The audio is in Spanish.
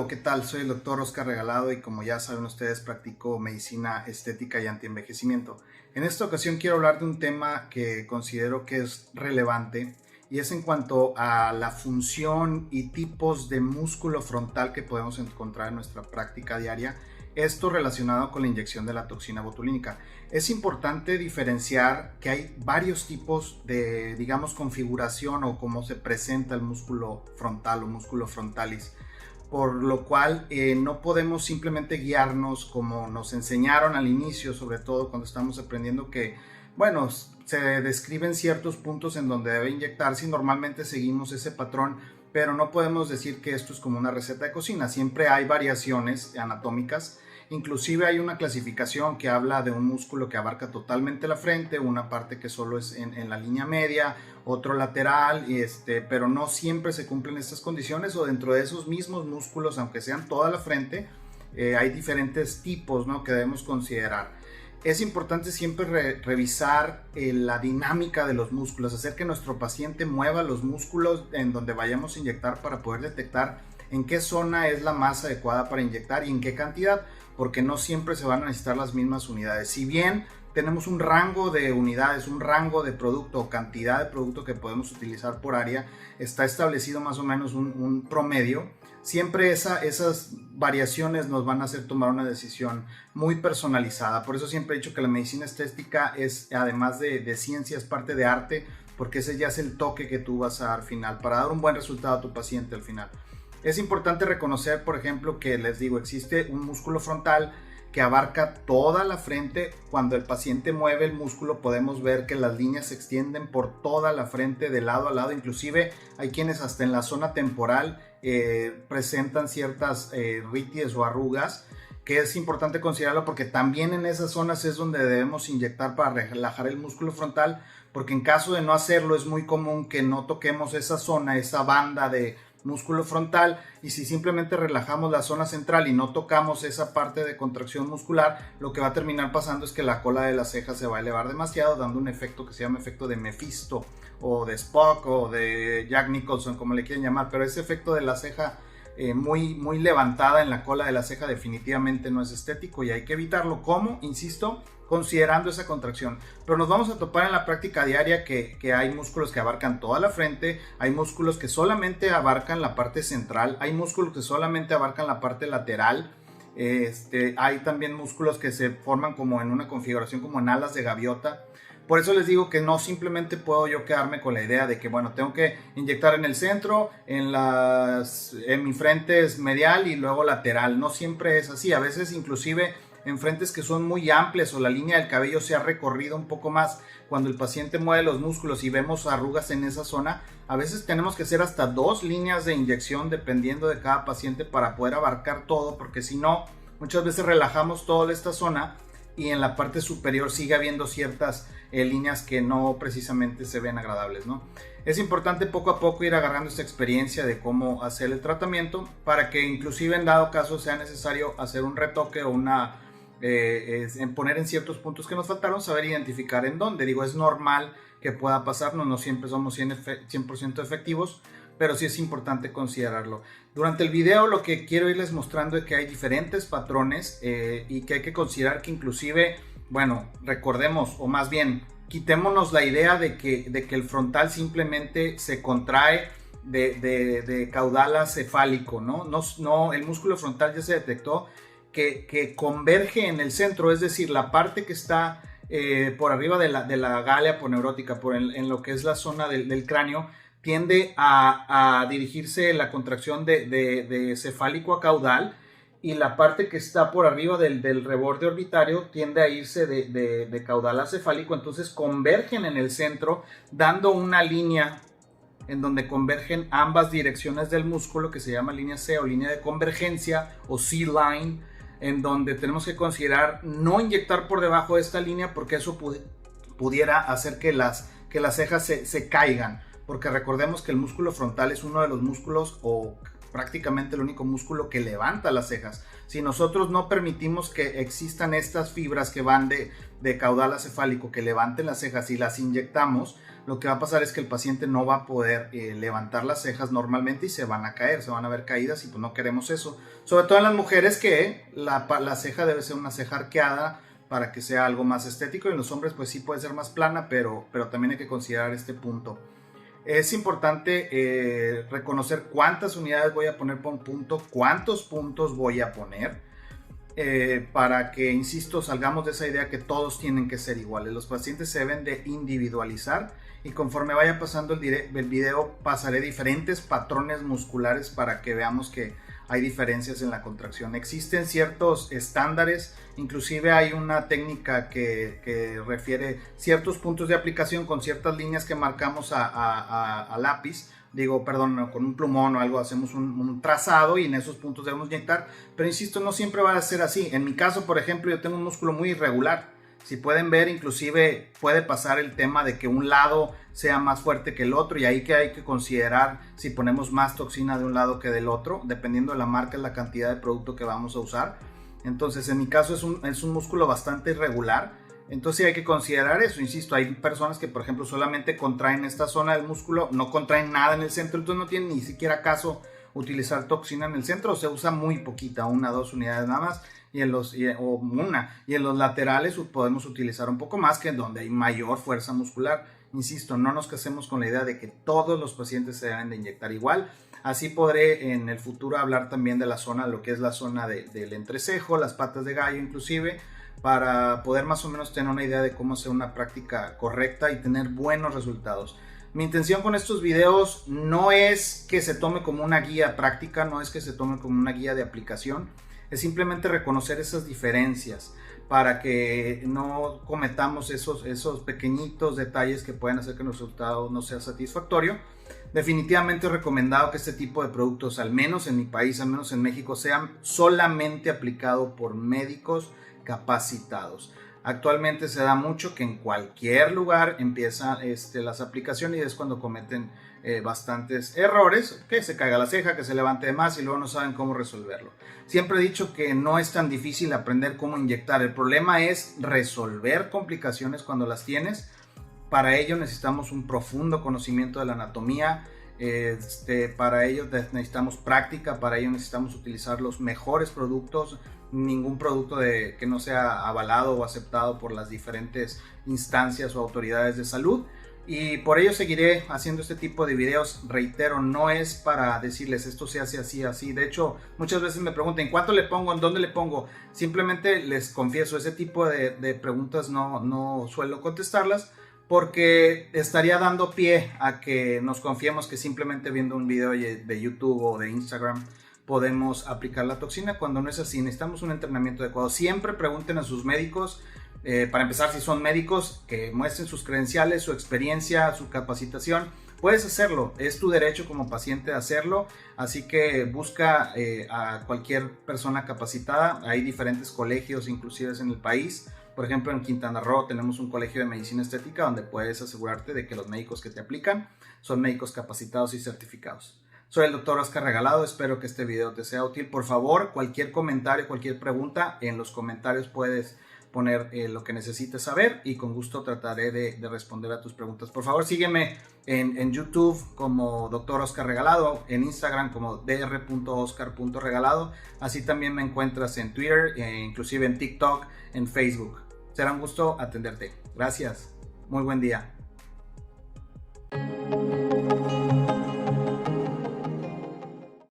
¿qué tal? Soy el doctor Oscar Regalado y como ya saben ustedes practico medicina estética y antienvejecimiento. En esta ocasión quiero hablar de un tema que considero que es relevante y es en cuanto a la función y tipos de músculo frontal que podemos encontrar en nuestra práctica diaria. Esto relacionado con la inyección de la toxina botulínica. Es importante diferenciar que hay varios tipos de, digamos, configuración o cómo se presenta el músculo frontal o músculo frontalis. Por lo cual no podemos simplemente guiarnos como nos enseñaron al inicio, sobre todo cuando estamos aprendiendo que, bueno, se describen ciertos puntos en donde debe inyectarse y normalmente seguimos ese patrón, pero no podemos decir que esto es como una receta de cocina. Siempre hay variaciones anatómicas. Inclusive hay una clasificación que habla de un músculo que abarca totalmente la frente, una parte que solo es en la línea media, otro lateral, pero no siempre se cumplen estas condiciones, o dentro de esos mismos músculos, aunque sean toda la frente, hay diferentes tipos, ¿no?, que debemos considerar. Es importante siempre revisar la dinámica de los músculos, hacer que nuestro paciente mueva los músculos en donde vayamos a inyectar para poder detectar en qué zona es la más adecuada para inyectar y en qué cantidad, porque no siempre se van a necesitar las mismas unidades. Si bien tenemos un rango de unidades, un rango de producto o cantidad de producto que podemos utilizar por área, está establecido más o menos un promedio. Siempre esas variaciones nos van a hacer tomar una decisión muy personalizada. Por eso siempre he dicho que la medicina estética es, además de ciencia, es parte de arte, porque ese ya es el toque que tú vas a dar al final para dar un buen resultado a tu paciente al final. Es importante reconocer, por ejemplo, que les digo, existe un músculo frontal que abarca toda la frente. Cuando el paciente mueve el músculo podemos ver que las líneas se extienden por toda la frente de lado a lado. Inclusive hay quienes hasta en la zona temporal presentan ciertas rities o arrugas, que es importante considerarlo porque también en esas zonas es donde debemos inyectar para relajar el músculo frontal, porque en caso de no hacerlo es muy común que no toquemos esa zona, esa banda de músculo frontal, y si simplemente relajamos la zona central y no tocamos esa parte de contracción muscular, lo que va a terminar pasando es que la cola de la ceja se va a elevar demasiado, dando un efecto que se llama efecto de Mephisto o de Spock o de Jack Nicholson, como le quieren llamar, pero ese efecto de la ceja muy levantada en la cola de la ceja definitivamente no es estético y hay que evitarlo. ¿Cómo? Insisto, considerando esa contracción. Pero nos vamos a topar en la práctica diaria que hay músculos que abarcan toda la frente, hay músculos que solamente abarcan la parte central, hay músculos que solamente abarcan la parte lateral, hay también músculos que se forman como en una configuración como en alas de gaviota. Por eso les digo que no simplemente puedo yo quedarme con la idea de que, bueno, tengo que inyectar en el centro, en mi frente es medial y luego lateral. No siempre es así. A veces inclusive en frentes que son muy amplias o la línea del cabello se ha recorrido un poco más, cuando el paciente mueve los músculos y vemos arrugas en esa zona, a veces tenemos que hacer hasta 2 líneas de inyección dependiendo de cada paciente para poder abarcar todo, porque si no, muchas veces relajamos toda esta zona y en la parte superior sigue habiendo ciertas líneas que no precisamente se ven agradables, ¿no? Es importante poco a poco ir agarrando esta experiencia de cómo hacer el tratamiento para que inclusive en dado caso sea necesario hacer un retoque o en poner en ciertos puntos que nos faltaron, saber identificar en dónde. Digo, es normal que pueda pasarnos, no siempre somos 100% efectivos, pero sí es importante considerarlo. Durante el video lo que quiero irles mostrando es que hay diferentes patrones y que hay que considerar que inclusive, bueno, recordemos, o más bien quitémonos la idea de que el frontal simplemente se contrae de caudal acefálico, ¿no? No, el músculo frontal ya se detectó que converge en el centro, es decir, la parte que está por arriba de la gálea poneurótica, en lo que es la zona del cráneo, tiende a dirigirse la contracción de cefálico a caudal, y la parte que está por arriba del reborde orbitario tiende a irse de caudal a cefálico. Entonces convergen en el centro, dando una línea en donde convergen ambas direcciones del músculo, que se llama línea C o línea de convergencia o C-line, en donde tenemos que considerar no inyectar por debajo de esta línea, porque eso pudiera hacer que las cejas se caigan, porque recordemos que el músculo frontal es uno de los músculos o prácticamente el único músculo que levanta las cejas. Si nosotros no permitimos que existan estas fibras que van de caudal acefálico, que levanten las cejas y las inyectamos, lo que va a pasar es que el paciente no va a poder levantar las cejas normalmente y se van a caer, se van a ver caídas, y pues no queremos eso. Sobre todo en las mujeres, que la ceja debe ser una ceja arqueada para que sea algo más estético, y en los hombres pues sí puede ser más plana, pero también hay que considerar este punto. Es importante reconocer cuántas unidades voy a poner por un punto, cuántos puntos voy a poner, para que, insisto, salgamos de esa idea que todos tienen que ser iguales. Los pacientes se deben de individualizar, y conforme vaya pasando el video pasaré diferentes patrones musculares para que veamos que hay diferencias en la contracción. Existen ciertos estándares, inclusive hay una técnica que refiere ciertos puntos de aplicación con ciertas líneas que marcamos a lápiz, con un plumón o algo, hacemos un trazado y en esos puntos debemos inyectar, pero insisto, no siempre va a ser así. En mi caso, por ejemplo, yo tengo un músculo muy irregular. Si pueden ver, inclusive puede pasar el tema de que un lado sea más fuerte que el otro, y ahí que hay que considerar si ponemos más toxina de un lado que del otro, dependiendo de la marca y la cantidad de producto que vamos a usar. Entonces, en mi caso es un músculo bastante irregular, entonces hay que considerar eso. Insisto, hay personas que, por ejemplo, solamente contraen esta zona del músculo, no contraen nada en el centro, entonces no tienen ni siquiera caso utilizar toxina en el centro, o se usa muy poquita, 1 o 2 unidades nada más, y en los laterales podemos utilizar un poco más, que es donde hay mayor fuerza muscular. Insisto, no nos casemos con la idea de que todos los pacientes se deben de inyectar igual. Así podré en el futuro hablar también de la zona, lo que es la zona del entrecejo, las patas de gallo inclusive, para poder más o menos tener una idea de cómo hacer una práctica correcta y tener buenos resultados. Mi intención con estos videos no es que se tome como una guía práctica, no es que se tome como una guía de aplicación, es simplemente reconocer esas diferencias para que no cometamos esos pequeñitos detalles que pueden hacer que el resultado no sea satisfactorio. Definitivamente es recomendado que este tipo de productos, al menos en mi país, al menos en México, sean solamente aplicados por médicos capacitados. Actualmente se da mucho que en cualquier lugar empiezan las aplicaciones, y es cuando cometen bastantes errores, que se caiga la ceja, que se levante de más y luego no saben cómo resolverlo. Siempre he dicho que no es tan difícil aprender cómo inyectar, el problema es resolver complicaciones cuando las tienes. Para ello necesitamos un profundo conocimiento de la anatomía, para ello necesitamos práctica, para ello necesitamos utilizar los mejores productos, ningún producto que no sea avalado o aceptado por las diferentes instancias o autoridades de salud. Y por ello seguiré haciendo este tipo de videos. Reitero, no es para decirles esto se hace así, así. De hecho, muchas veces me preguntan ¿cuánto le pongo? ¿En dónde le pongo? Simplemente les confieso, ese tipo de preguntas no suelo contestarlas, porque estaría dando pie a que nos confiemos que simplemente viendo un video de YouTube o de Instagram podemos aplicar la toxina, cuando no es así. Necesitamos un entrenamiento adecuado. Siempre pregunten a sus médicos, para empezar, si son médicos, que muestren sus credenciales, su experiencia, su capacitación. Puedes hacerlo, es tu derecho como paciente hacerlo, así que busca a cualquier persona capacitada. Hay diferentes colegios inclusive en el país. Por ejemplo, en Quintana Roo tenemos un colegio de medicina estética donde puedes asegurarte de que los médicos que te aplican son médicos capacitados y certificados. Soy el Dr. Oscar Regalado, espero que este video te sea útil. Por favor, cualquier comentario, cualquier pregunta, en los comentarios puedes poner lo que necesites saber, y con gusto trataré de responder a tus preguntas. Por favor, sígueme en YouTube como Dr. Oscar Regalado, en Instagram como dr.oscar.regalado. Así también me encuentras en Twitter, inclusive en TikTok, en Facebook. Será un gusto atenderte. Gracias. Muy buen día.